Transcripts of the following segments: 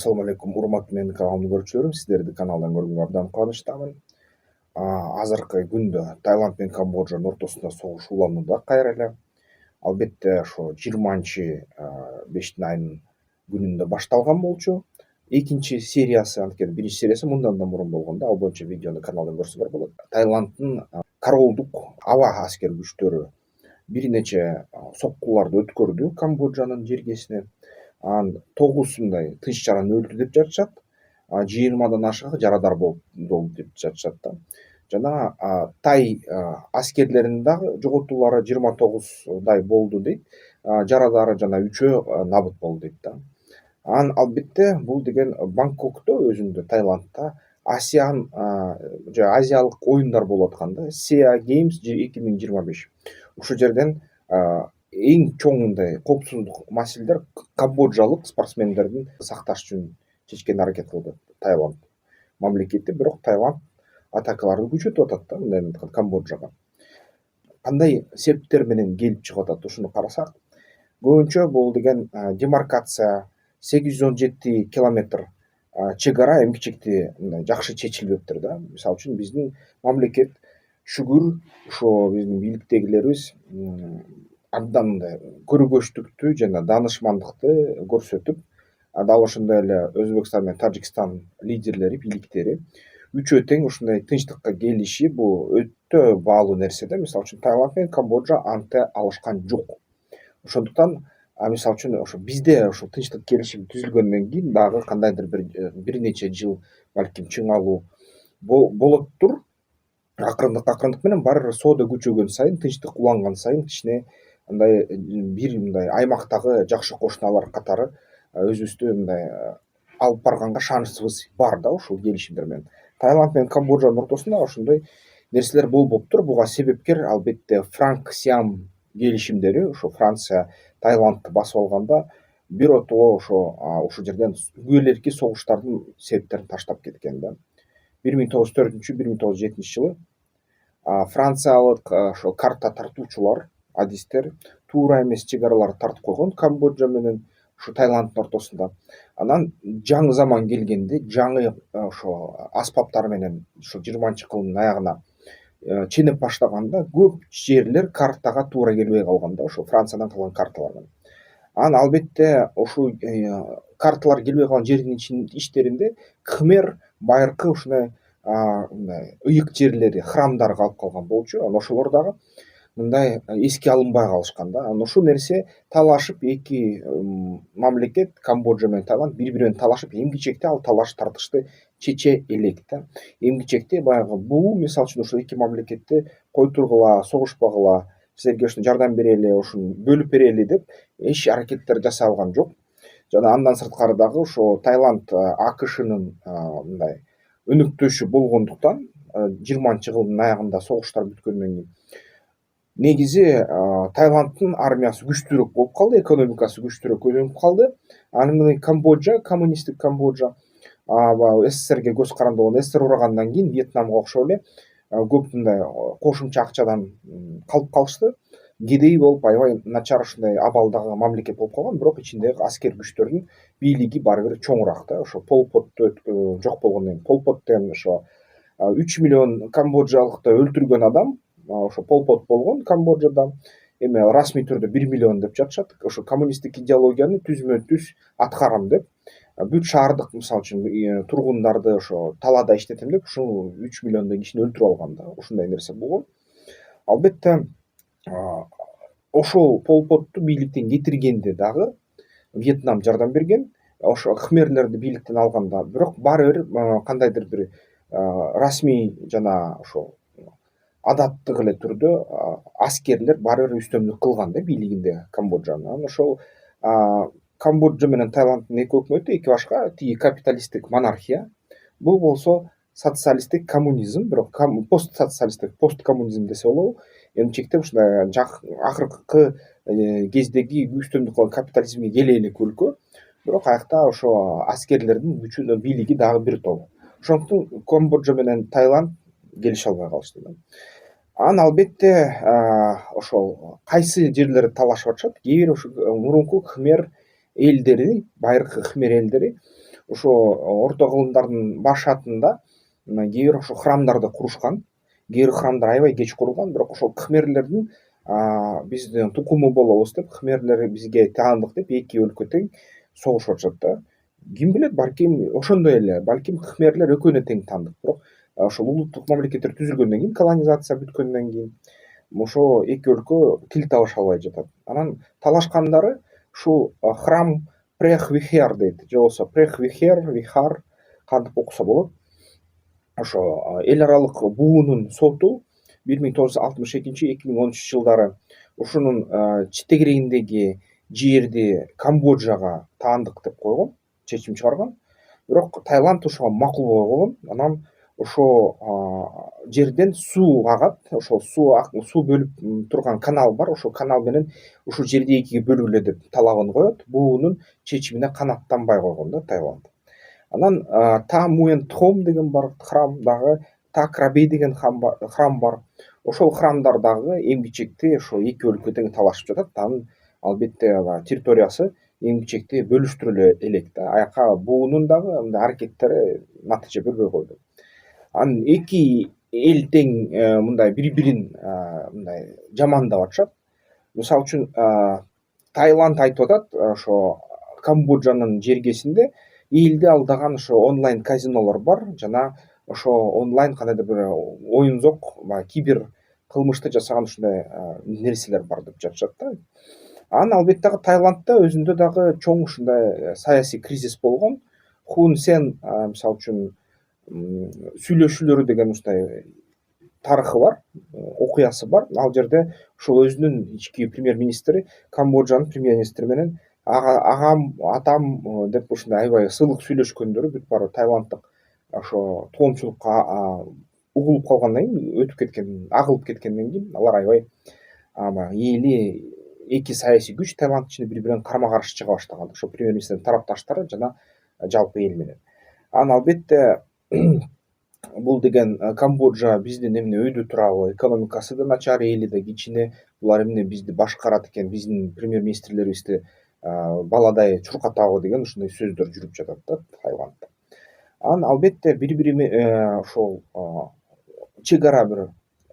Assalamu алейкум, урматтуу менин каналымдын көрүүчүлөрүм. Сиздерди каналдан көргөнгө абдан кубанычтамын. Азыркы күндө Таиланд менен Камбоджанын ортосунда согуш уланууда кайра эле. Албетте ошо 20-бештин айынын күнүндө башталган болчу. Экинчи сериясы, анткени биринчи сериясы мындан да мурун болгон да. Ал боюнча видеону каналдан көрсөңөр болот. Таиланддын королдук аба аскер күчтөрү бир нече соккуларды өткөрдү Камбоджанын жергесине. 9 мындай тынч жаран өлдү деп жатышат. 20-дан ашыгы жарадар болду деп жатышат да. Жана Тай аскерлеринин дагы жоготуулары 29дай болду дейт. Жарадары жана 3 набыт болду дейт да. Албетте бул деген Бангкокто өзүндө, Таиландда Азиялык оюндар болуп аткан да. SEA Games 2025. Ушул жерден эң чоң мындай коопсуздук маселелер камбоджалык спортсмендердин сакташ үчүн чечкен аракет кылды Таиланд мамлекети. Бирок Таиланд атакаларды күчөтүп атат да, мындай менен Камбоджага. Кандай себептер менен келип чыгып атат, ушуну карасак, көбүнчө бул деген демаркация 817 километр чек ара эмкичекти мындай жакшы чечилбептир да. Мисалы үчүн биздин мамлекет шүгүр ошо биздин бийликтегилерибиз абдан мындай көргөчтүктү жана даанышмандыкты көрсөтүп, дал ошондой эле Өзбекстан менен Тажикстан лидерлери, бийликтери үчөө тең ушундай тынчтыкка келиши бул өтө баалуу нерсе да. Мисалы үчүн Таиланд менен Камбоджа анте алышкан жок. Ошондуктан мисалы үчүн ошо бизде ошо тынчтык келишим түзүлгөндөн кийин дагы кандайдыр бир нече жыл балким чыңалуу болоттур. Акырындык менен баары бир соода күчөгөн сайын, тынчтык уланган сайын кичине мындай бир мындай аймактагы жакшы кошуналар катары өзүбүздү мындай алып барганга шансыбыз бар да ушул келишимдер менен. Таиланд менен Камбоджанын ортосунда ошондой нерселер болбоптур. Буга себепкер албетте Франк-Сиам келишимдери. Ошо Франция Таиландты басып алганда биротоло ушул жерден күбөлерки согуштардын себептерин таштап кеткен да. 1904-1907 жылы Франциялык ошо карта тартуучулар, адистер туура эмес чек араларды тартып койгон Камбоджа менен ушу Таиланддын ортосунда. Анан жаңы заман келгенде, жаңы ошо аспаптар менен ушу 20-кылдын аягына ченеп баштаганда көп жерлер картага туура келбей калган да, ошо Франциядан калган карталар менен. Албетте ушул карталар келбей калган жердин ичтеринде Кхмер байыркы ушундай мындай ыйык жерлери, храмдар калып калган болчу. Анан ошолор дагы мындай эске алынбай калышкан да. Анан ушул нерсе талашып эки мамлекет, Камбоджа менен Таиланд бири-бири менен талашып, эмгичекте ал талаш тартышты чече элек да. Эмгичекте баягы бул мисалы үчүн ушул эки мамлекетти кой тургула, согушпагыла, силерге ушуну жардам берели, ушуну бөлүп берели деп эч аракеттер жасалган жок. Жана андан сырткары дагы ошо Таиланд АКШнын мындай өнөктөшү болгондуктан 20-кылдын аягында согуштар бүткөндөн кийин негизи Таиланддын армиясы күчтүүрөөк болуп калды, экономикасы күчтүүрөөк көбөйүп калды. Анан Камбоджа, коммунисттик Камбоджа СССРге көз каранды болгон, СССР урагандан кийин Вьетнамга окшоп эле көп мындай кошумча акчадан калып калышты. Кедей болуп, аябай начар ушундай абалдагы мамлекет болуп калган, бирок ичиндеги аскер күчтөрдүн бийлиги баары бир чоңураак да. Ошо Пол Потту жок болгондон кийин, Пол Пот деген ошо 3 миллион камбоджалыкты өлтүргөн адам, ошо Пол Пот болгон Камбоджада. Эми расмий түрдө 1 миллион деп жатышат. Ошо коммунисттик идеологияны түзмө-түз аткарам деп, бүт шаардык мисалы үчүн тургундарды ошо талаада иштетем деп, ушул 3 миллиондой кишини өлтүрүп алган да. Ушундай нерсе болгон. Албетте ошол Пол Потту бийликтен кетиргенде дагы Вьетнам жардам берген. Ошо Кхмерлерди бийликтен алганда, бирок баары бир кандайдыр бир расмий жана ошо адаттык эле түрдө аскерлер баары бир үстөмдүк кылган да бийлигинде Камбоджанын. Анан ошол Камбоджа менен Таиланддын эки өкмөтү эки башка, тиги капиталисттик монархия, бул болсо социалисттик коммунизм, бирок постсоциалисттик, посткоммунизм десе болобу. Эмчекте ушундай акыркы кездеги үстөмдүк кылган капитализмге келе элек өлкө, бирок аякта ошо аскерлердин күчү, бийлиги дагы бир топ. Ошондуктан Камбоджа менен Таиланд келише албай калышты да. Анан албетте ошол кайсы жерлерди талашып атышат? Кээ бир ошо мурунку Кхмер элдери, байыркы Кхмер элдери ошо орто кылымдардын баш шатында кээ бир ошо храмдарды курушкан. Кээ бир храмдар аябай кеч курулган, бирок ошол кхмерлердин биздин тукуму болобуз деп, кхмерлер бизге таандык деп эки өлкө тең согушуп атышат да. Ким билет, балким ошондой эле, балким кхмерлер экөөнө тең таандык, бирок ошол улуттук мамлекеттер түзүлгөндөн кийин, колонизация бүткөндөн кийин ошо эки өлкө тил табыша албай жатат. Анан талашкандары ушул храм Прехвихер дейт, же болбосо Прехвихер, Вихар кантип окуса болот. Ошо эл аралык буунун соту 1962-2013 жылдары ушунун четтегирегиндеги жерди Камбоджага таандык деп койгон, чечим чыгарган. Бирок Таиланд ошого макулбой койгон. Анан ошо жерден суу агат, ошол суу бөлүп турган канал бар. Ошол канал менен ушул жерди экиге бөлгүлө деп талабын коет. Буунун чечимине канааттанбай койгон да Таиланд. Анан Та Муен Тхом деген бар храм дагы, Та Крабей деген храм бар. Ошол храмдар дагы эмгичекти ошо эки өлкө тең талашып жатат. Анын албетте территориясы эмгичекти бөлүштүрүлө элек да. Аяка буунун дагы мындай аракеттери натыйжа бербей койду. Анан эки эл тең мындай бири-бирин мындай жамандап атышат. Мисалы үчүн Таиланд айтып атат, ошо Камбоджанын жергесинде элди алдаган ошо онлайн казинолор бар жана ошо онлайн кандайдыр бир оюнзок, кибер кылмышты жасаган ушундай нерселер бар деп жатышат да. Анан албетте дагы Таиландда өзүндө дагы чоң ушундай саясий кризис болгон. Хун Сен мисалы үчүн сүйлөшүүлөрү деген ушундай тарыхы бар, окуясы бар. Ал жерде ошол өзүнүн ички премьер-министри, Камбоджанын премьер-министри менен агам, атам деп ушундай аябай сыйлык сүйлөшкөндөрү бүт баары таиланддык ошо тоомчулукка угулуп калгандан кийин, өтүп кеткен, агылып кеткенден кийин алар аябай эли эки саясий күч Таиланд ичинде бири-биринен карама каршы чыга баштаган. Ошо премьер-министрдин тарапташтары жана жалпы эл менен. Анан албетте бул деген Камбоджа биздин эмне өйдө турабы, экономикасы да начар, эли да кичине, булар эмне бизди башкарат экен, биздин премьер-министрлерибизди баладай чуркатабы деген ушундай сөздөр жүрүп жатат да Таиландда. Анан албетте бири-бири ошол чек ара бир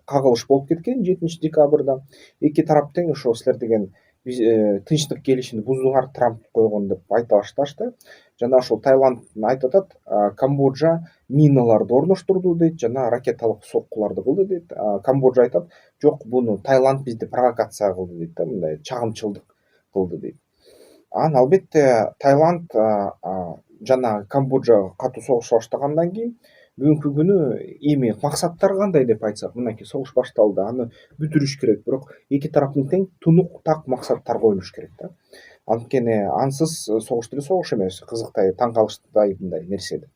кагылыш болуп кеткен 7-декабрда. Эки тарап тең ошо силер деген тынчтык келишимди буздуңар, Трамп койгон деп айта башташты. Жана ошол Таиланд айтып атат, Камбоджа миналарды орноштурду дейт, жана ракеталык соккуларды кылды дейт. Камбоджа айтат, жок, буну Таиланд бизди провокация кылды дейт да, мындай чагымчылдык кылды дейт. Анан албетте Таиланд жана Камбоджа катуу согуша баштагандан кийин бүгүнкү күнү эми максаттары кандай деп айтсак, мынакей согуш башталды, аны бүтүрүш керек, бирок эки тараптын тең тунук так максаттар коюлуш керек да. Анткени ансыз согуш деле согуш эмес, кызыктай, таң калыштай мындай нерсе.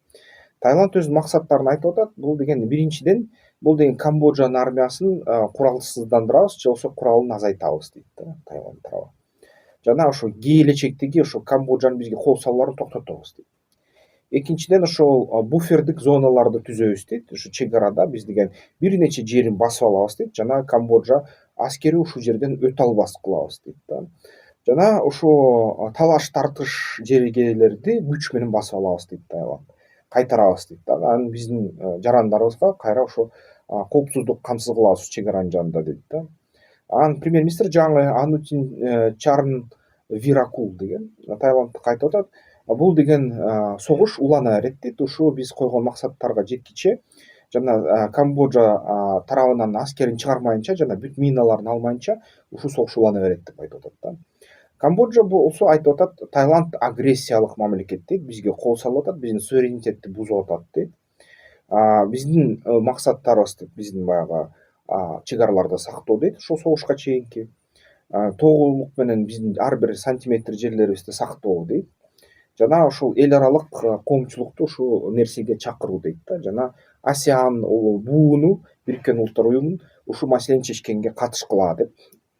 Таиланд өз максаттарын айтып атат. Бул деген биринчиден, бул деген Камбоджанын армиясын куралсыздандырабыз, же болбосо куралын азайтабыз дейт да Таиланд тарабы. Жана ошо келечектеги ошо Камбоджанын бизге кол салууларын токтотобуз дейт. Экинчиден, ошол буфердик зоналарды түзөбүз дейт. Ошо чек арада биз деген бир нече жерин басып алабыз дейт, жана Камбоджа аскери ушул жерден өтө албас кылабыз дейт да. Жана ошо талаш тартыш жергелерди күч менен басып алабыз дейт Таиланд. Кайтарабыз дейт да. Анан биздин жарандарыбызга кайра ошо коопсуздук камсыз кылабыз чек аранын жанында дейт да. Анан премьер-министр жаңы Анутин Чарнвиракул деген Таиланддык айтып атат, бул деген согуш улана берет дейт, ушу биз койгон максаттарга жеткиче жана Камбоджа тарабынан аскерин чыгармайынча жана бүт миналарын алмайынча ушул согуш улана берет деп айтып атат да. Камбоджа болсо айтып атат, Таиланд агрессиялык мамлекет дейт, бизге кол салып атат, биздин суверенитетти бузуп атат дейт. Биздин максаттарыбыз деп биздин баягы чек араларды сактоо дейт, ушул согушка чейинки тоголук менен биздин ар бир сантиметр жерлерибизди сактоо дейт. Жана ушул эл аралык коомчулукту ушул нерсеге чакыруу дейт да. Жана ASEAN бууну, Бириккен Улуттар уюмун ушул маселени чечкенге катышкыла деп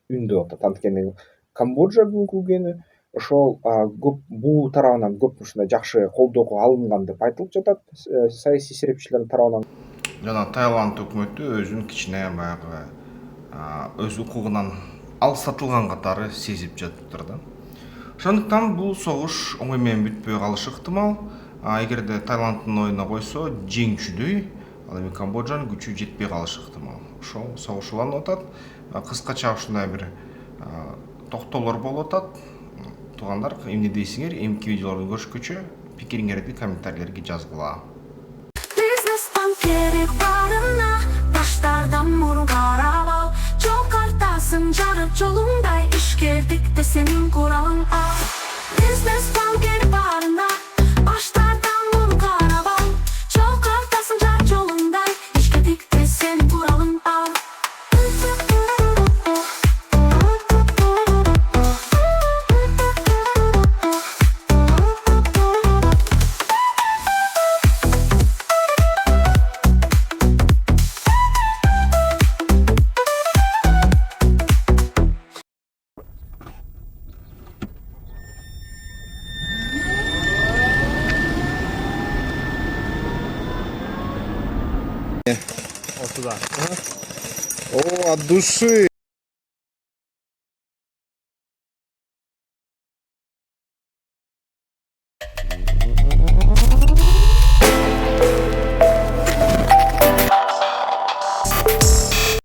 үндөп атат. Анткени Камбоджа бүгүнкү күнү ошол көп буу тарабынан көп ушундай жакшы колдоого алынган деп айтылып жатат саясий серепчилердин тарабынан. Жана Таиланд өкмөтү өзүн кичине баягы өз укугунан алыстатылган катары сезип жатыптыр да. Ошондуктан бул согуш оңой менен бүтпөй калышы ыктымал. эгерде Таиланддын оюна койсо жеңчүдөй, ал эми Камбоджанын күчү жетпей калышы ыктымал. Ошол согуш уланып атат. Кыскача ушундай бир токтоолор болуп атат. Туугандар, эмне дейсиңер? Эмки видеолорду көрүшкүчө пикириңерди комментарийлерге жазгыла. Бизнестен керек барына, таштардан мурун карап ал. Жол картасын жарып жолуңдай, ишкердик де сенин куралың ал. Бизнестен керек барына, таштардан мурун карап ал. Жол картасын жарып жолуңдай, ишкердик де сенин куралың ал. О, от души.